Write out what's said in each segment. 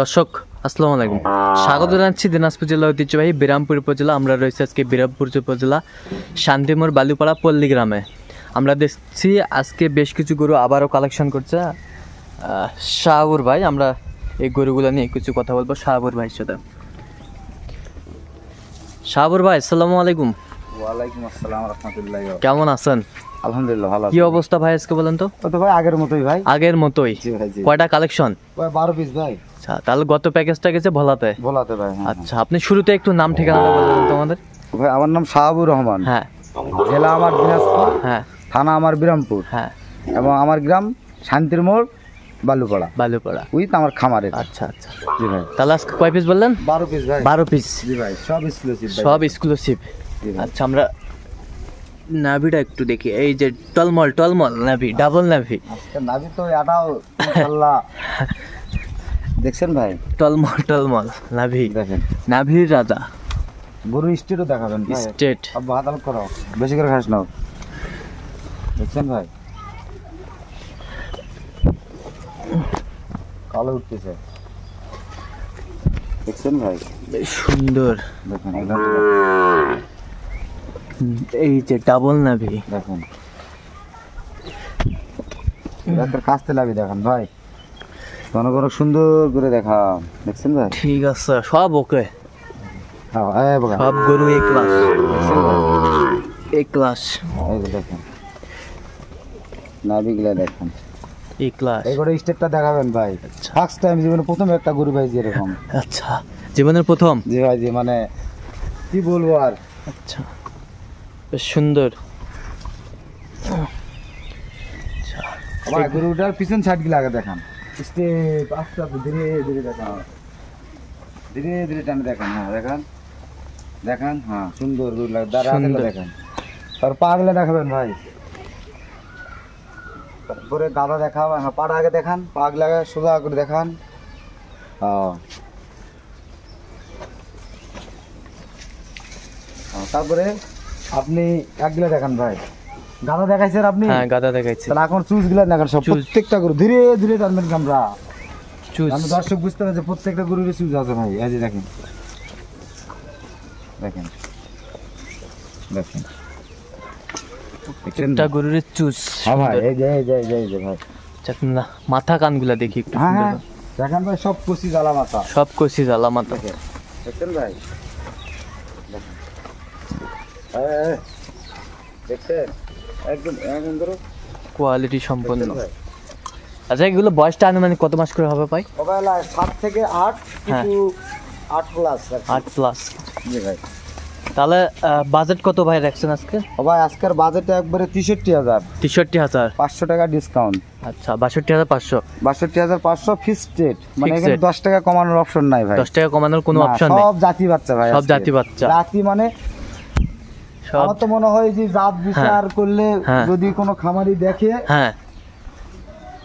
দর্শক আসসালামু আলাইকুম, স্বাগত জানাচ্ছি দিনাজপুর জেলা ঐতিহ্যবাহী বিরামপুর উপজেলা। আমরা রয়েছি আজকে বিরামপুর উপজেলা শান্তিমোড় বালুপাড়া পল্লী গ্রামে। আমরা দেখছি আজকে বেশ কিছু গরু আবারও কালেকশন করছে শাহাবুর ভাই। আমরা এই গরুগুলো নিয়ে কিছু কথা বলবো শাহাবুর ভাইয়ের সাথে। শাহাবুর ভাই আসসালামু আলাইকুম। ওয়ালাইকুম আসসালাম রাহমাতুল্লাহ। কেমন আছেন? আলহামদুলিল্লাহ ভালো। কি অবস্থা ভাই আজকে বলেন তো? তো ভাই আগের মতোই ভাই। আগের মতোই? জি ভাই জি। কয়টা কালেকশন? ভাই 12 পিস ভাই। আচ্ছা, তাহলে গত প্যাকেজটা গেছে ভোলাতে ভাই। আচ্ছা, আপনি শুরুতে একটু নাম ঠিকানাটা বলবেন তো আমাদের। ভাই আমার নাম শাহাবুর রহমান। হ্যাঁ। জেলা আমার দিনাজপুর। হ্যাঁ। থানা আমার বিরামপুর। হ্যাঁ। এবং আমার গ্রাম শান্তিমোড় বালুপাড়া। উইথ আমার খামারের। আচ্ছা আচ্ছা জি ভাই। তাহলে আজকে কয় পিস বললেন? 12 পিস ভাই। 12 পিস? জি ভাই, সব এক্সক্লুসিভ ভাই। সব এক্সক্লুসিভ। আচ্ছা, আমরা নাভিটা একটু দেখি। এই যে টলমল নাভি, ডাবল নাভি। আজকে নাভি তো এটাও ইনশাআল্লাহ দেখছেন ভাই। টলমল নাভি, দেখেন নাভির রাজা। গরু স্টেটও দেখাবেন ভাই। স্টেট আব্বা হাতাল করো, বেশি করে খাস নাও। দেখছেন ভাই কালো উঠতেছে, দেখছেন ভাই বেশ সুন্দর। দেখেন এই যে ডাবল নাভি, দেখেন কাছতে লাগি দেখেন ভাই, জনগণ সুন্দর করে দেখা। দেখছেন ভাই? ঠিক আছে, সব ওকে। সব গরু এক ক্লাস, এক ক্লাস। এই যে দেখেন নাভিগুলা দেখেন এক ক্লাস। এই গরু স্টেটটা দেখাবেন ভাই। ফার্স্ট টাইম জীবনে প্রথম একটা গরু ভাই এরকম। আচ্ছা, জীবনের প্রথম? জি ভাই জি, মানে কি বলবো আর। আচ্ছা, বেশ সুন্দর। ভাই গরুটার পিছন সাইড গুলো আগে দেখান। স্টেপ আস্তে আস্তে ধীরে ধীরে দেখান, ধীরে ধীরে টানে দেখান। হ্যাঁ দেখান দেখান, হ্যাঁ সুন্দর গরু লাগে। দাঁড়ালে দেখান, তার পা গুলো দেখাবেন ভাই। তারপরে গাদা দেখাবেন। হ্যাঁ পাটা আগে দেখান, পা গুলো আগে সোজা করে দেখান। তারপরে আপনি একগুলো দেখান ভাই। গাদা দেখাইছেন আপনি? হ্যাঁ গাদা দেখাইছি। তাহলে এখন চুজ গুলো দেখান সব, প্রত্যেকটা গরু ধীরে ধীরে টানবেন আমরা। আমি দর্শক বুঝতে পারছি প্রত্যেকটা গরুর চুজ আছে ভাই। এই যে দেখেন দেখেন দেখেন প্রত্যেকটা গরুর চুজ। হ্যাঁ ভাই এই যে এই যে এই যে ভাই। আচ্ছা, না মাথা কানগুলা দেখি একটু। হ্যাঁ দেখেন ভাই, সব কচি জ্বালা মাথা, সব কচি জ্বালা মাথা। দেখেন ভাই, দেখেন দেখছেন একদম একদম ধরো কোয়ালিটি সম্পন্ন। আচ্ছা, এগুলো বয়সটা আনুমানিক কত মাস করে হবে ভাই? 7 থেকে 8, কিন্তু 8 প্লাস। 8 প্লাস। জি ভাই। তাহলে বাজেট কত ভাই রাখছেন আজকে? ভাই আজকের বাজেট একবারে 63,000। 63,000? 500 টাকা ডিসকাউন্ট। আচ্ছা, 62,500? 62,500 ফিক্সড রেট। মানে এখানে 10 টাকা কমানোর অপশন নাই ভাই। 10 টাকা কমানোর কোনো অপশন নেই। সব জাতি বাচ্চা ভাই, সব জাতি বাচ্চা। জাতি মানে আমার তো মনে হয় যে জাত বিচার করলে যদি কোনো খামারি দেখে, হ্যাঁ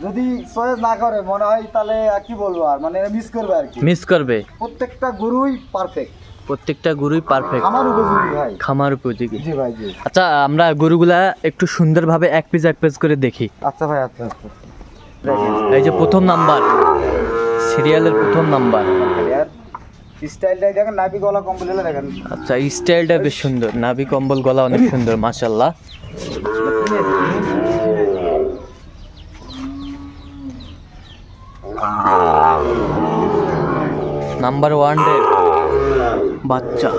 যদি চয়েস না করে মনে হয় তাহলে কি বলবো আর, মানে মিস করবে আর কি। মিস করবে। প্রত্যেকটা গরুই পারফেক্ট, প্রত্যেকটা গরুই পারফেক্ট, খামার উপযোগী ভাই। খামার উপযোগী। জি ভাই জি। আচ্ছা, আমরা গরুগুলা একটু সুন্দরভাবে এক পিস করে দেখি। আচ্ছা ভাই আচ্ছা আচ্ছা। এই যে প্রথম নাম্বার, সিরিয়ালের প্রথম নাম্বার। স্টাইলটাই দেখেন, নাভি গলা কম্বল হলে দেখেন। আচ্ছা, স্টাইলটা বেশ সুন্দর, নাভি কম্বল গলা অনেক সুন্দর মাশাআল্লাহ। নাম্বার 1 এর বাচ্চা।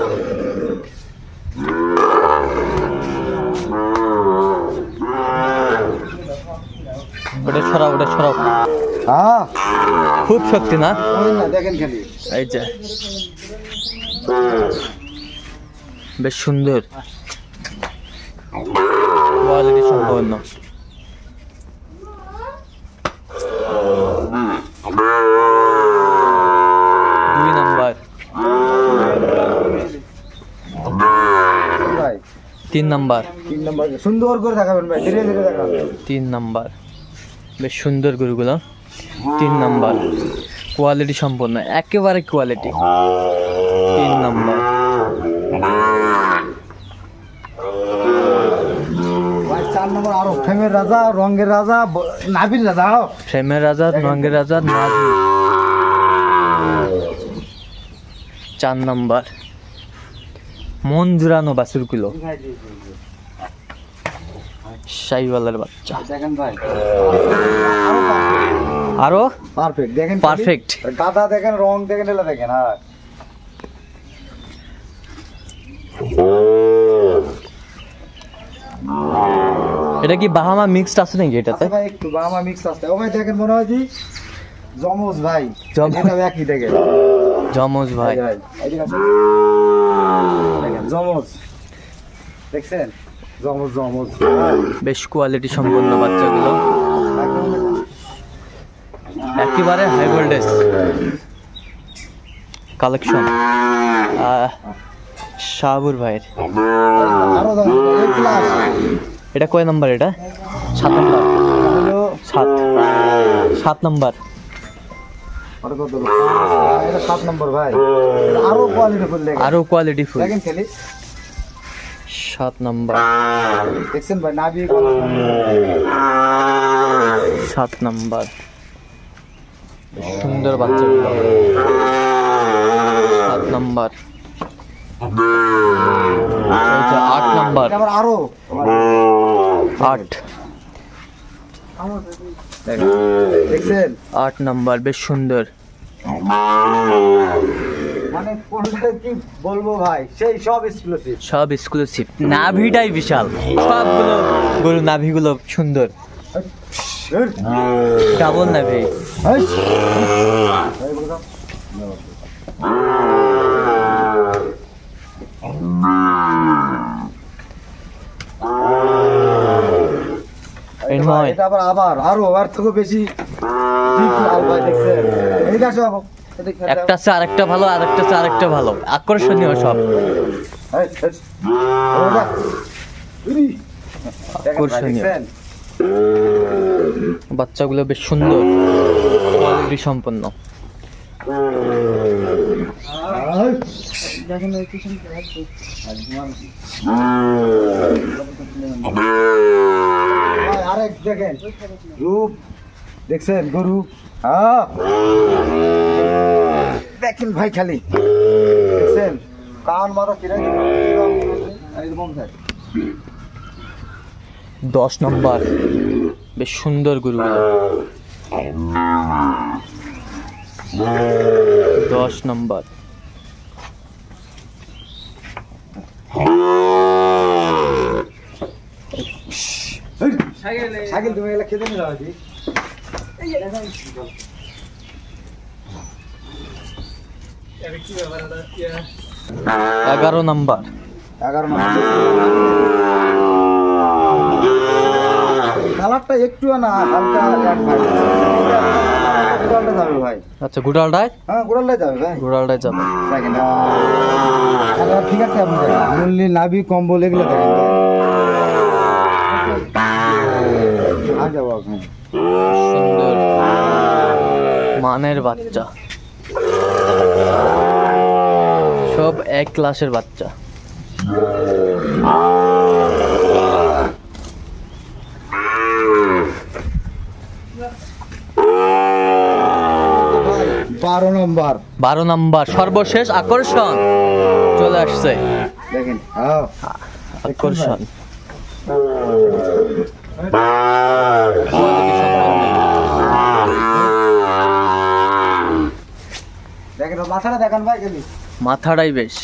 ওটা ছড়াও। হ্যাঁ খুব শক্তি না? দেখেন খালি এই যে বেশ সুন্দর, কোয়ালিটি সম্পন্ন। দুই নাম্বার, তিন নাম্বার। সুন্দর করে দেখাবেন ভাই, ধীরে ধীরে দেখাবেন। 3 নাম্বার, বেশ সুন্দর গরুগুলো। 3 নাম্বার, কোয়ালিটি সম্পন্ন, একেবারে কোয়ালিটি। 3 নাম্বার। আরো ফ্রেমের রাজা, রঙের রাজা, নাভির রাজা। ফ্রেমের রাজা, রঙের রাজা, নাভি। 4 নাম্বার মন জুড়ানো বাছুরগুলো শাইওয়ালের বাচ্চা দেখেন ভাই আরো পারফেক্ট দেখেন পারফেক্ট গাদা দেখেন রং দেখেন এলা দেখেন হ্যাঁ এটা কি বাহামা মিক্সড আছে নাকি এটাতে আচ্ছা ভাই একটু বাহামা মিক্স আছে ও ভাই দেখেন মনে হয় কি জমজ ভাই জমজ। এটা একই দেখেন জমজ ভাই এইদিকে আসুন। দেখেন জমজ দেখছেন জমজ জমজ বেশ কোয়ালিটি সম্পন্ন বাচ্চাগুলো একদম দেখেন। একেবারে হাই ভোল্টেজ কালেকশন শাহবুর ভাইয়ের আরো দাম এক ক্লাস এটা কয় নাম্বার এটা 7 নাম্বার হলো 7 নাম্বার আর কত এটা 7 নম্বর ভাই এটা আরো কোয়ালিটি ফুল দেখেন আরো কোয়ালিটি ফুল দেখেন খালি 7 নাম্বার দেখছেন ভাই নাভি 7 নাম্বার সুন্দর বাচ্চাগুলো 7 নাম্বার এটা 8 নাম্বার এটা আবার আরো 8 দেখছেন 8 নাম্বার বেশ সুন্দর মানে কোনটা কি বলবো ভাই সেই সব এক্সক্লুসিভ সব এক্সক্লুসিভ নাভিটাই বিশাল সবগুলো গরু নাভিগুলো সুন্দর ডাবল নাভি এই নয় এটা আবার আরো আর থেকে বেশি deep লাল ভাই দেখছেন এদিকে আসো বাবু এদিকে আসো। একটা চা আরেকটা ভালো আরেকটা চা আরেকটা ভালো আকর্ষণীয় সব এই, এই। ওটা। উরি। দেখেন ভাই, আকর্ষণীয়। দেখছেন? বাচ্চাগুলো বেশ সুন্দর কোয়ালিটি সম্পন্ন এই। ভাই, আরেক দেখেন রূপ দেখছেন গরু হ্যাঁ দেখেন ভাই খালি দেখছেন কান মাথা কিরা এরকম থাকে 10 নম্বর বেশ সুন্দর গরুগুলো 10 নম্বর সাইকেল তুমি এগুলা খেতে নিয়ে যাও জি 11 নম্বর 11 নম্বর কালারটা একটু না হালকা এক ভাই গোড়ালটা যাবে ভাই আচ্ছা গুড়ালটায় হ্যাঁ গোড়ালটাই যাবে ভাই গুড়ালটায় যাবে দেখেন কালার ঠিক আছে আপনি দেখেন মুরলি নাভি কম্বল এগুলো দেখেন আর যাবো আপনি সুন্দর মানের বাচ্চা সব এক ক্লাসের বাচ্চা বারো নম্বর 12 নম্বর সর্বশেষ আকর্ষণ চলে আসছে দেখেন হ্যাঁ আকর্ষণ দেখেন মাথাটা দেখান ভাই খালি মাথাটাই বেশ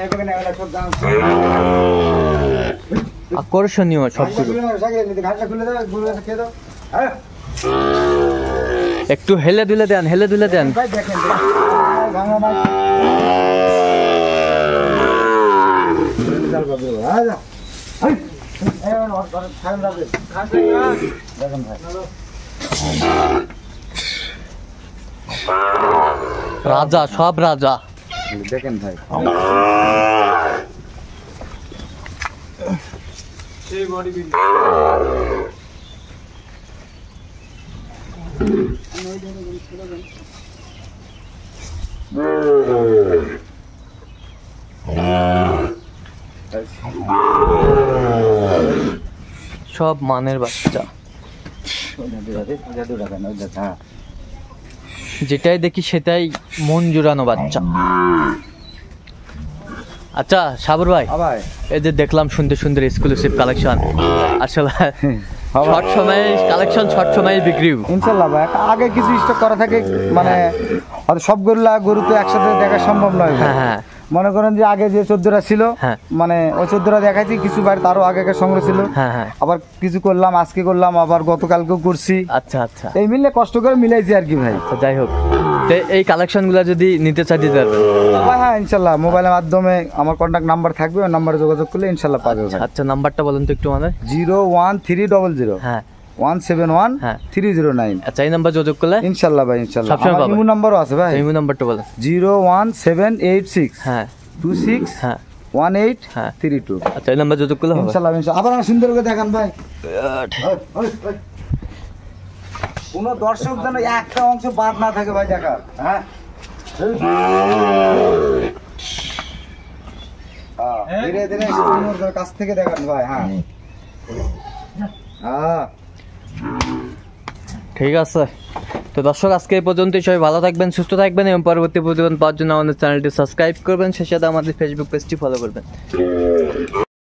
এখানে সব দাম আকর্ষণীয় সবগুলো ঘাটটা খুলে দেবে ঘুরে খেয়ে দাও হ্যাঁ একটু হেলে দুলে দেন ভাই দেখেন ভাঙা মাছ দেখেন ভাই রাজা সব রাজা দেখেন ভাই সব মানের বাচ্চা যেটাই দেখি সেটাই মন জুড়ানো বাচ্চা। আচ্ছা সাবর ভাই, ভাই এই যে দেখলাম সুন্দর সুন্দর এক্সক্লুসিভ কালেকশন, আসলে শর্ট সময়ে কালেকশন শর্ট সময়ে বিক্রি। ইনশাল্লাহ ভাই, আগে কিছু স্টক করা থাকে, মানে হয়তো সব গরু তো একসাথে দেখা সম্ভব নয় ভাই। হ্যাঁ হ্যাঁ, মনে করেন যে আগে যে 14টা ছিল, হ্যাঁ। মানে ওই 14টা দেখাইছি, কিছু বাড়ি তারও আগেকার সংগ্রহ ছিল, হ্যাঁ হ্যাঁ, আবার কিছু করলাম, আজকে করলাম, আবার গতকালকেও করছি। আচ্ছা আচ্ছা, এই মিলে কষ্ট করে মিলাইছি আর কি ভাই। তো যাই হোক, তো এই কালেকশনগুলো যদি নিতে চাই দিতে পারবেন? হ্যাঁ ইনশাল্লাহ, মোবাইলের মাধ্যমে আমার কন্ট্যাক্ট নাম্বার থাকবে, ওই নাম্বারে যোগাযোগ করলে ইনশাল্লাহ পাবে ভাই। আচ্ছা নাম্বারটা বলুন তো একটু আমাদের। 01300 হ্যাঁ 171 হ্যাঁ। 309। আচ্ছা, এই নাম্বার যোগাযোগ করলে ইনশাল্লাহ ভাই, ইনশাল্লাহ। সবসময় আমার পাবে। ইমো নাম্বারও আছে ভাই, ইমো নাম্বারটা বলেন। 01786 হ্যাঁ 26 হ্যাঁ 1832। আচ্ছা, এই নাম্বার যোগাযোগ করলে হবে। ইনশাল্লাহ, ইনশাল্লাহ। আবার সুন্দর করে দেখান ভাই, কোন দর্শক যেন একটা অংশ বাদ না থাকে ভাই দেখার। হ্যাঁ ধীরে ধীরে সুন্দর করে কাছ থেকে দেখান ভাই। হ্যাঁ হ্যাঁ, ঠিক আছে। তো দর্শক, আজকে এই পর্যন্তই। সবাই ভালো থাকবেন, সুস্থ থাকবেন এবং পরবর্তী প্রতিবেদন পাওয়ার জন্য আমাদের চ্যানেলটি সাবস্ক্রাইব করবেন, সেই সাথে আমাদের ফেসবুক পেজটি ফলো করবেন।